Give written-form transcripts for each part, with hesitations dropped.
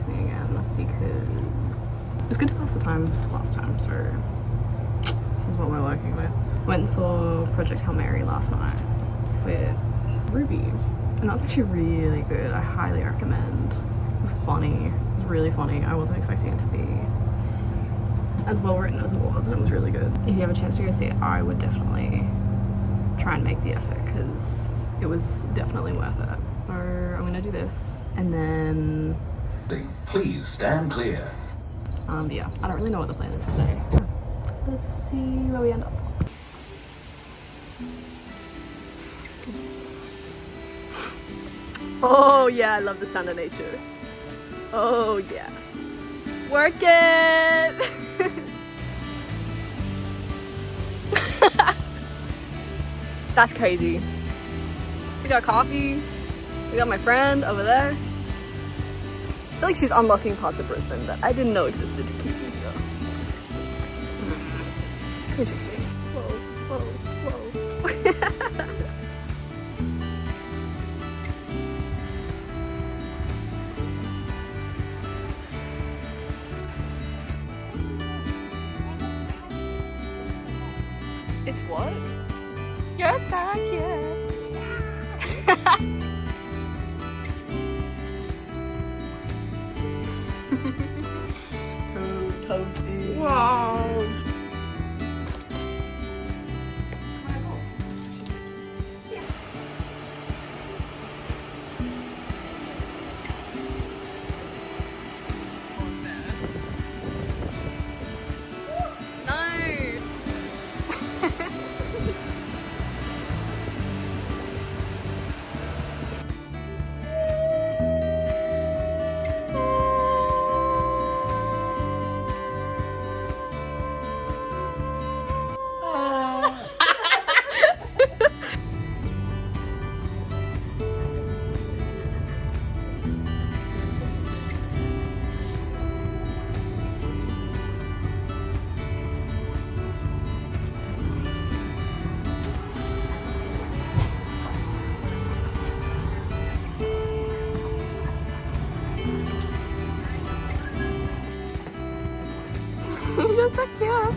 with me again because it was good to pass the time last time, so this is what we're working with. Went and saw Project Hail Mary last night with Ruby, and that was actually really good. I highly recommend. It was funny. It was really funny. I wasn't expecting it to be as well written as it was, and it was really good. If you have a chance to go see it, I would definitely try and make the effort because it was definitely worth it. So I'm gonna do this, and then please stand clear. Yeah, I don't really know what the plan is today. Let's see where we end up. Oh yeah, I love the sound of nature. Oh yeah. Work it! That's crazy. We got coffee. We got my friend over there. I feel like she's unlocking parts of Brisbane that I didn't know existed to keep me here. Interesting. Whoa, whoa, whoa. It's what? You're back, yeah. Toasty. Wow. You're so cute.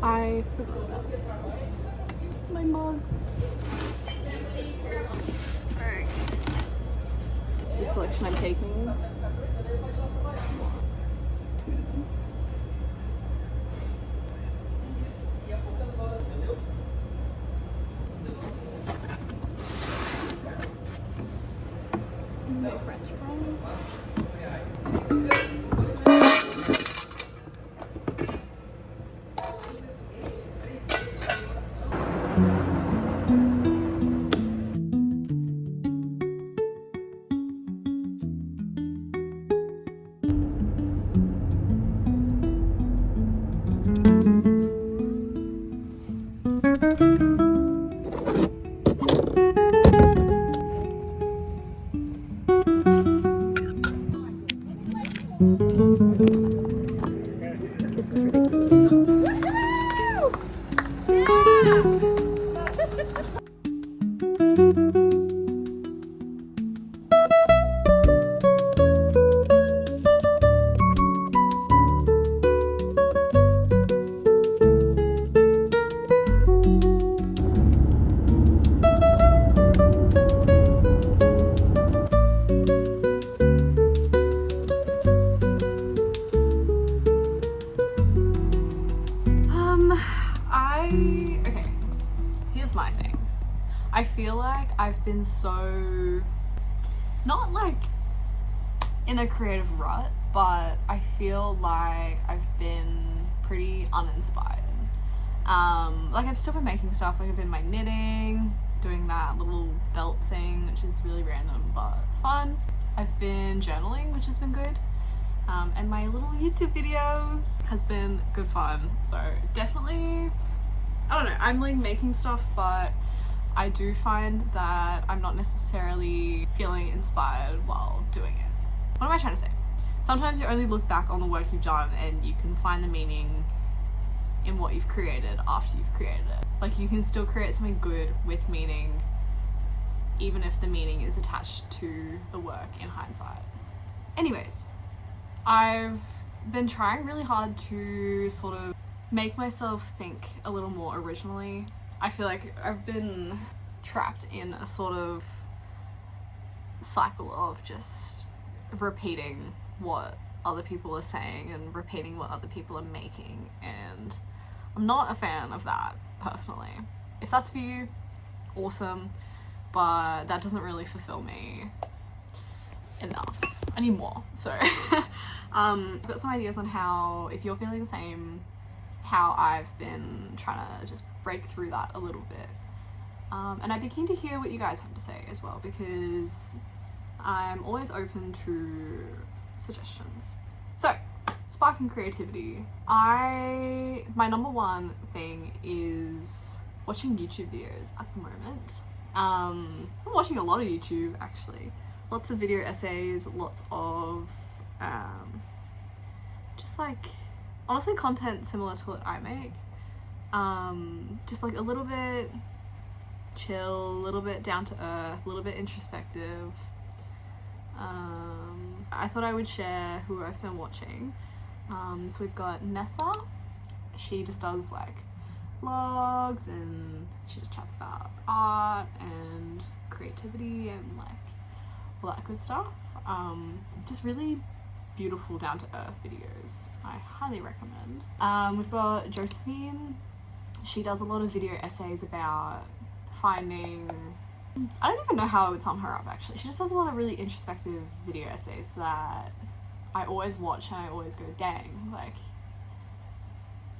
I forgot about this. My mugs. Alright. The selection I'm taking. No French fries. This is ridiculous. Okay, here's my thing. I feel like I've been so, not like in a creative rut, but I feel like I've been pretty uninspired. Like I've still been making stuff, like I've been knitting, doing that little belt thing, which is really random but fun. I've been journaling, which has been good. And my little YouTube videos has been good fun. So definitely, I don't know, I'm like making stuff, but I do find that I'm not necessarily feeling inspired while doing it. what am I trying to say? Sometimes you only look back on the work you've done and you can find the meaning in what you've created after you've created it. Like, you can still create something good with meaning, even if the meaning is attached to the work in hindsight. Anyways, I've been trying really hard to sort of make myself think a little more originally. I feel like I've been trapped in a sort of cycle of just repeating what other people are saying and repeating what other people are making, and I'm not a fan of that personally. If that's for you, awesome, but that doesn't really fulfill me enough anymore. So I've got some ideas on how, if you're feeling the same, how I've been trying to just break through that a little bit. And I'd be keen to hear what you guys have to say as well, because I'm always open to suggestions. So, sparking creativity. My number one thing is watching YouTube videos at the moment. I'm watching a lot of YouTube, actually. Lots of video essays, lots of just like, honestly, content similar to what I make. Just like a little bit chill, a little bit down to earth, a little bit introspective. I thought I would share who I've been watching. So we've got Nessa. She just does like vlogs and she just chats about art and creativity and like all that good stuff. Just really beautiful down to earth videos. I highly recommend. We've got Josephine. She does a lot of video essays about finding, I don't even know how I would sum her up actually. She just does a lot of really introspective video essays that I always watch and I always go, dang, like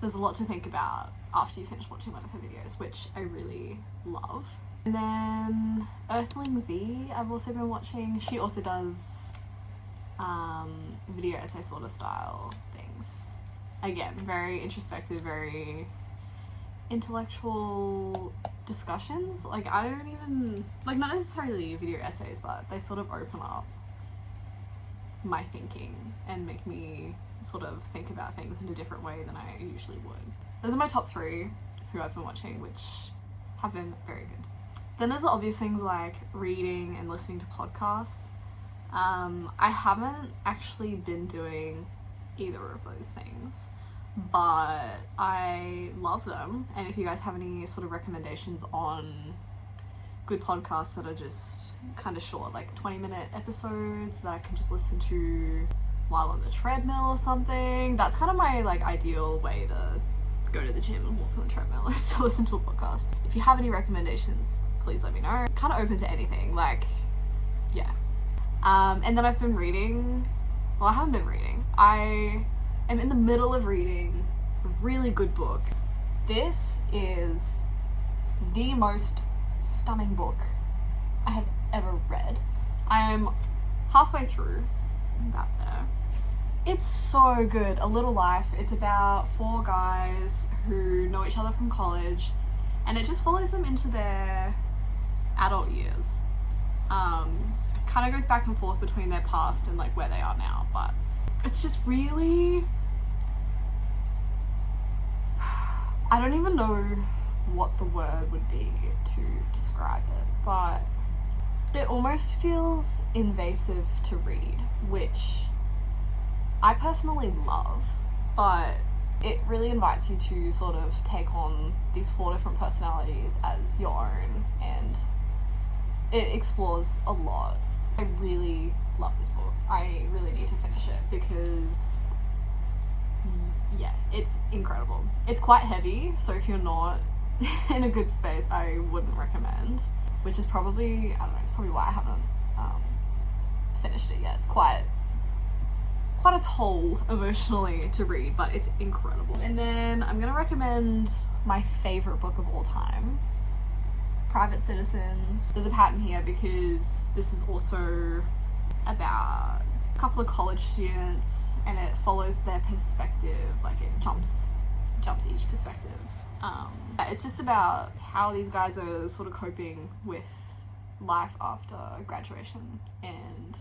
there's a lot to think about after you finish watching one of her videos, which I really love. And then Earthling Z, I've also been watching. She also does video essay sort of style things. Again, very introspective, very intellectual discussions. Like, I don't even, like, not necessarily video essays, but they sort of open up my thinking and make me sort of think about things in a different way than I usually would. Those are my top 3 who I've been watching, which have been very good. Then there's the obvious things like reading and listening to podcasts. I haven't actually been doing either of those things, but I love them. And if you guys have any sort of recommendations on good podcasts that are just kind of short, like 20-minute episodes that I can just listen to while on the treadmill or something, that's kind of my like ideal way to go to the gym and walk on the treadmill is to listen to a podcast. If you have any recommendations, please let me know. Kind of open to anything, like, yeah. And then I've been reading, well, I haven't been reading. I am in the middle of reading a really good book. This is the most stunning book I have ever read. I am halfway through, about there. It's so good. A Little Life. It's about 4 guys who know each other from college, and it just follows them into their adult years. Kind of goes back and forth between their past and like where they are now, but it's just really, I don't even know what the word would be to describe it, but it almost feels invasive to read, which I personally love, but it really invites you to sort of take on these 4 different personalities as your own, and it explores a lot. I really love this book. I really need to finish it because, yeah, it's incredible. It's quite heavy, so if you're not in a good space, I wouldn't recommend, which is probably, I don't know, it's probably why I haven't finished it yet. It's quite a toll emotionally to read, but it's incredible. And then I'm gonna recommend my favorite book of all time, Private Citizens. There's a pattern here because this is also about a couple of college students and it follows their perspective, like it jumps each perspective. It's just about how these guys are sort of coping with life after graduation and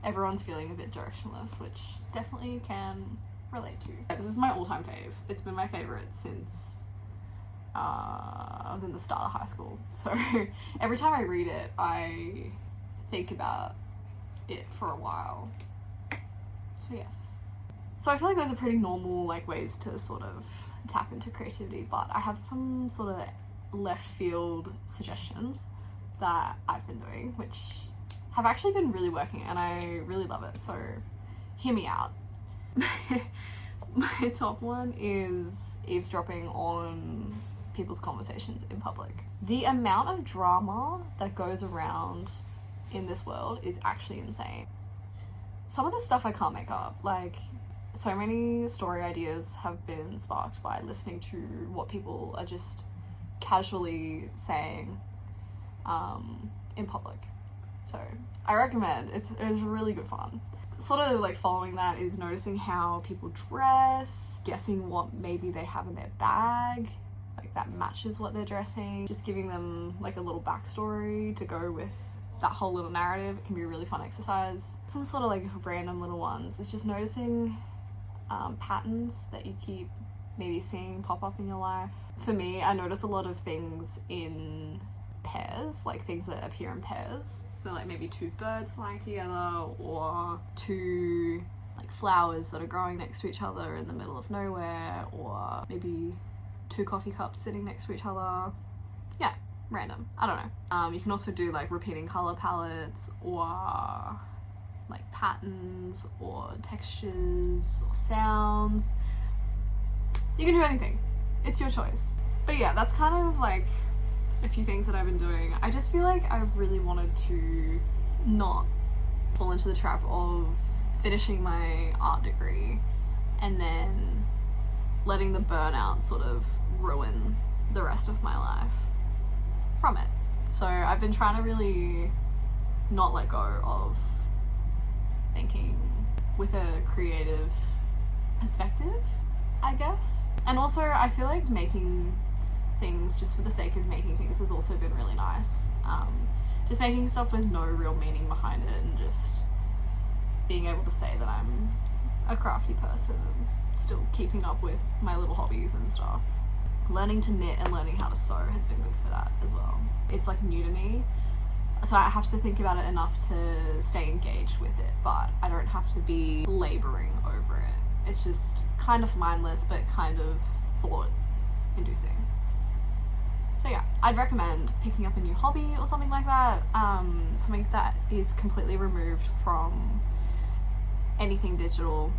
everyone's feeling a bit directionless, which definitely can relate to. This is my all-time fave. It's been my favorite since I was in the start of high school. So every time I read it, I think about it for a while. So yes. So I feel like those are pretty normal like ways to sort of tap into creativity, but I have some sort of left field suggestions that I've been doing, which have actually been really working and I really love it. So hear me out. My top one is eavesdropping on people's conversations in public. The amount of drama that goes around in this world is actually insane. Some of the stuff I can't make up, like so many story ideas have been sparked by listening to what people are just casually saying in public. So I recommend, it's really good fun. Sort of like following that is noticing how people dress, guessing what maybe they have in their bag, like that matches what they're dressing, just giving them like a little backstory to go with that whole little narrative. It can be a really fun exercise. Some sort of like random little ones. It's just noticing patterns that you keep maybe seeing pop up in your life. For me, I notice a lot of things in pairs, like things that appear in pairs. So like maybe two birds flying together, or two like flowers that are growing next to each other in the middle of nowhere, or maybe two coffee cups sitting next to each other. Yeah, random. I don't know. You can also do like repeating color palettes, or like patterns, or textures, or sounds. You can do anything. It's your choice. But yeah, that's kind of like a few things that I've been doing. I just feel like I've really wanted to not fall into the trap of finishing my art degree and then letting the burnout sort of ruin the rest of my life from it. So I've been trying to really not let go of thinking with a creative perspective, I guess. And also I feel like making things just for the sake of making things has also been really nice. Just making stuff with no real meaning behind it, and just being able to say that I'm a crafty person and still keeping up with my little hobbies and stuff. Learning to knit and learning how to sew has been good for that as well. It's like new to me, so I have to think about it enough to stay engaged with it, but I don't have to be laboring over it. It's just kind of mindless but kind of thought inducing. So yeah, I'd recommend picking up a new hobby or something like that, something that is completely removed from anything digital.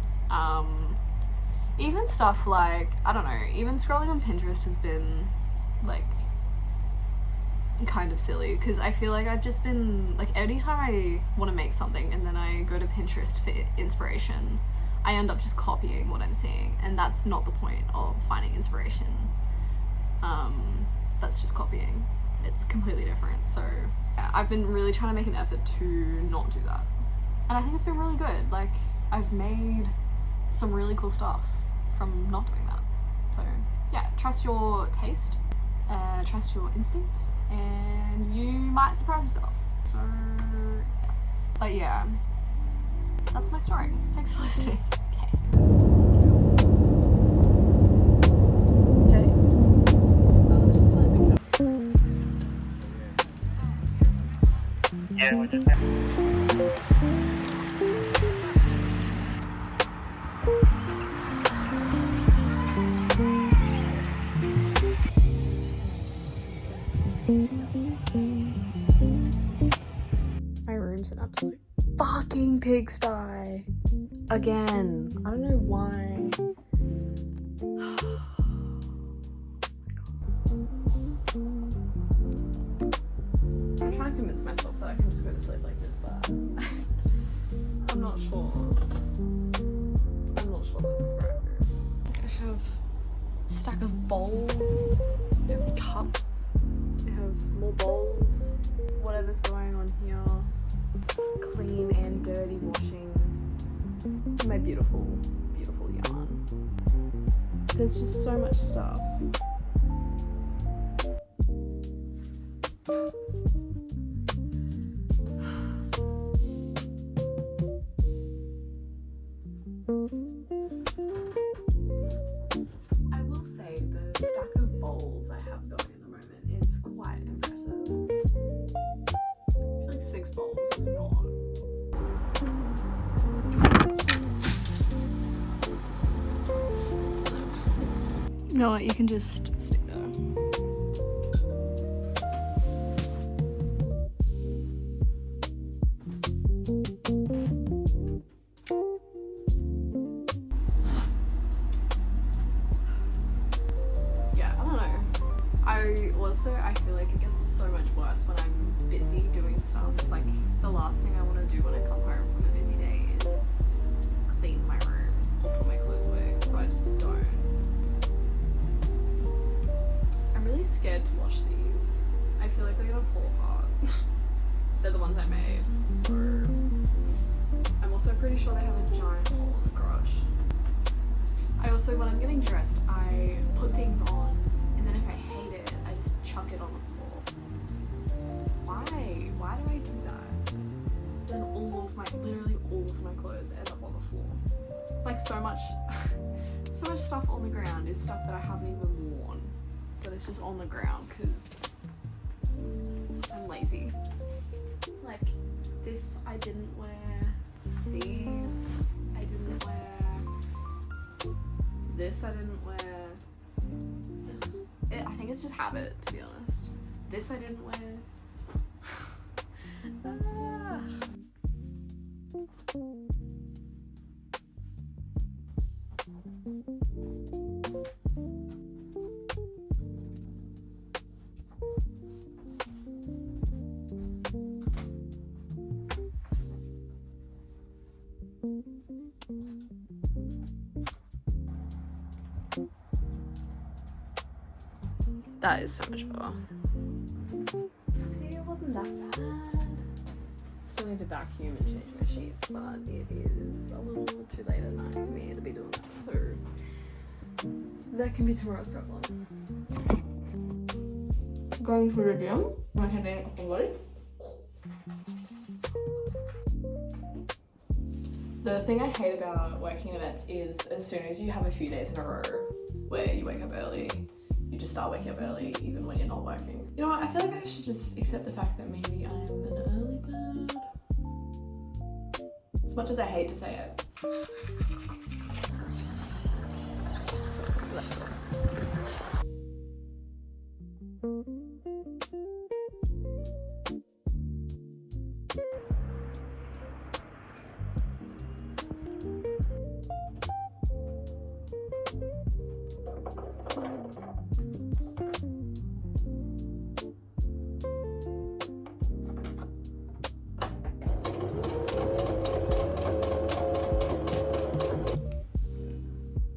Even stuff like, I don't know, even scrolling on Pinterest has been like kind of silly, because I feel like I've just been like, anytime I want to make something and then I go to Pinterest for inspiration, I end up just copying what I'm seeing, and that's not the point of finding inspiration. That's just copying. It's completely different. So yeah, I've been really trying to make an effort to not do that, and I think it's been really good. Like, I've made some really cool stuff from not doing that. So yeah, trust your taste, trust your instinct, and you might surprise yourself. So yes, but yeah, that's my story. Thanks for listening. Yeah, we're just My room's an absolute fucking pigsty. Again. I don't know why. I'm trying to convince myself that I can just go to sleep like this, but I'm not sure. I'm not sure that's the right move. I have a stack of bowls, I have cups, I have more bowls, whatever's going on here. It's clean and dirty washing my beautiful, beautiful yarn. There's just so much stuff. You know what, you can just stick there. Yeah, I don't know. I feel like it gets so much worse when I'm busy doing stuff. Like, the last thing I want to do when I come home from a busy day is clean my room or put my clothes away, so I just don't. I'm really scared to wash these. I feel like they're gonna fall apart. They're the ones I made, so I'm also pretty sure they have a giant hole in the garage. I also, when I'm getting dressed, I put things on, and then if I hate it, I just chuck it on the floor. Why? Why do I do that? Then literally all of my clothes end up on the floor. Like, so much stuff on the ground is stuff that I haven't even worn, but it's just on the ground because I'm lazy. Like, this I didn't wear, these I didn't wear, this I didn't wear. I think it's just habit, to be honest. This I didn't wear. Ah. That is so much better. See, it wasn't that bad. Still need to vacuum and change my sheets, but it is a little too late at night for me to be doing that, so that can be tomorrow's problem. Going to the gym. I'm heading up the road. The thing I hate about working events is as soon as you have a few days in a row where you wake up early, you just start waking up early even when you're not working. You know what, I feel like I should just accept the fact that maybe I'm an early bird. As much as I hate to say it.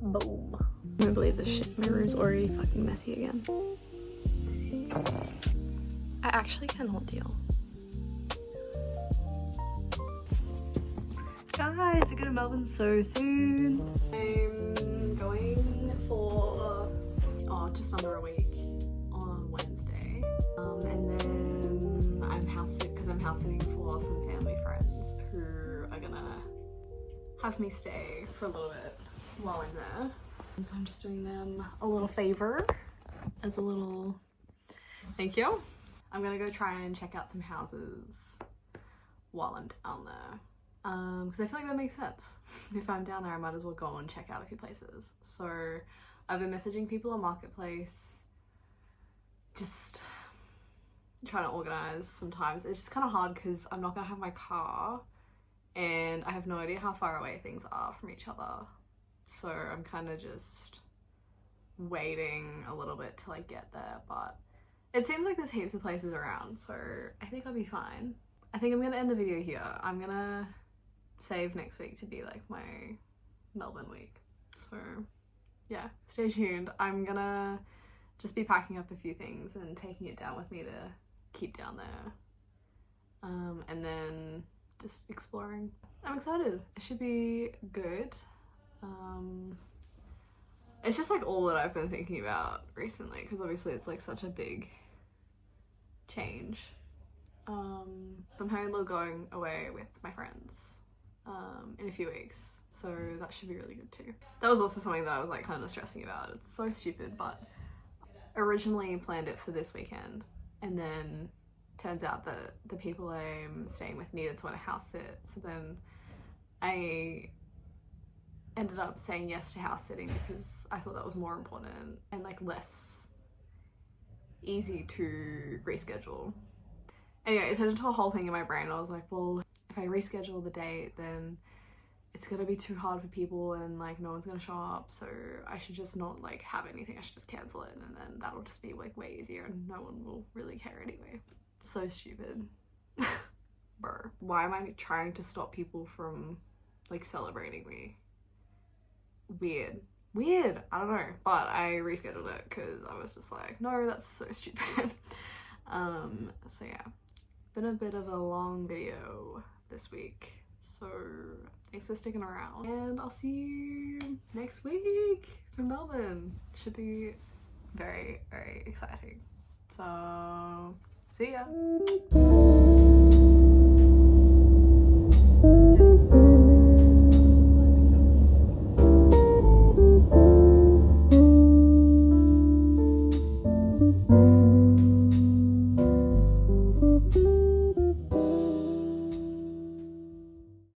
Boom. I can't believe this shit. My room's already fucking messy again. I actually cannot deal. Guys, we're going to Melbourne so soon. I'm going for just under a week on Wednesday. And then I'm house sitting for some family friends who are gonna have me stay for a little bit while I'm there. So I'm just doing them a little favor as a little thank you. I'm gonna go try and check out some houses while I'm down there. Because I feel like that makes sense. If I'm down there, I might as well go and check out a few places. So I've been messaging people on Marketplace, just trying to organize sometimes. It's just kind of hard because I'm not gonna have my car and I have no idea how far away things are from each other. So I'm kind of just waiting a little bit till I get there, but it seems like there's heaps of places around, so I think I'll be fine. I think I'm gonna end the video here. I'm gonna save next week to be like my Melbourne week. So yeah, stay tuned. I'm gonna just be packing up a few things and taking it down with me to keep down there. And then just exploring. I'm excited. It should be good. It's just like all that I've been thinking about recently because obviously it's like such a big change. I'm planning on going away with my friends in a few weeks, so that should be really good too. That was also something that I was like kind of stressing about. It's so stupid, but originally planned it for this weekend and then turns out that the people I'm staying with needed someone to house sit, so then I ended up saying yes to house sitting because I thought that was more important and like less easy to reschedule. Anyway, it turned into a whole thing in my brain. I was like, well, if I reschedule the date, then it's gonna be too hard for people and like no one's gonna show up, so I should just not like have anything. I should just cancel it, and then that'll just be like way easier and no one will really care anyway. So stupid. Bro, why am I trying to stop people from like celebrating me? Weird, I don't know, but I rescheduled it because I was just like, no, that's so stupid. So yeah, been a bit of a long video this week, so thanks for sticking around, and I'll see you next week from Melbourne. Should be very, very exciting. So see ya.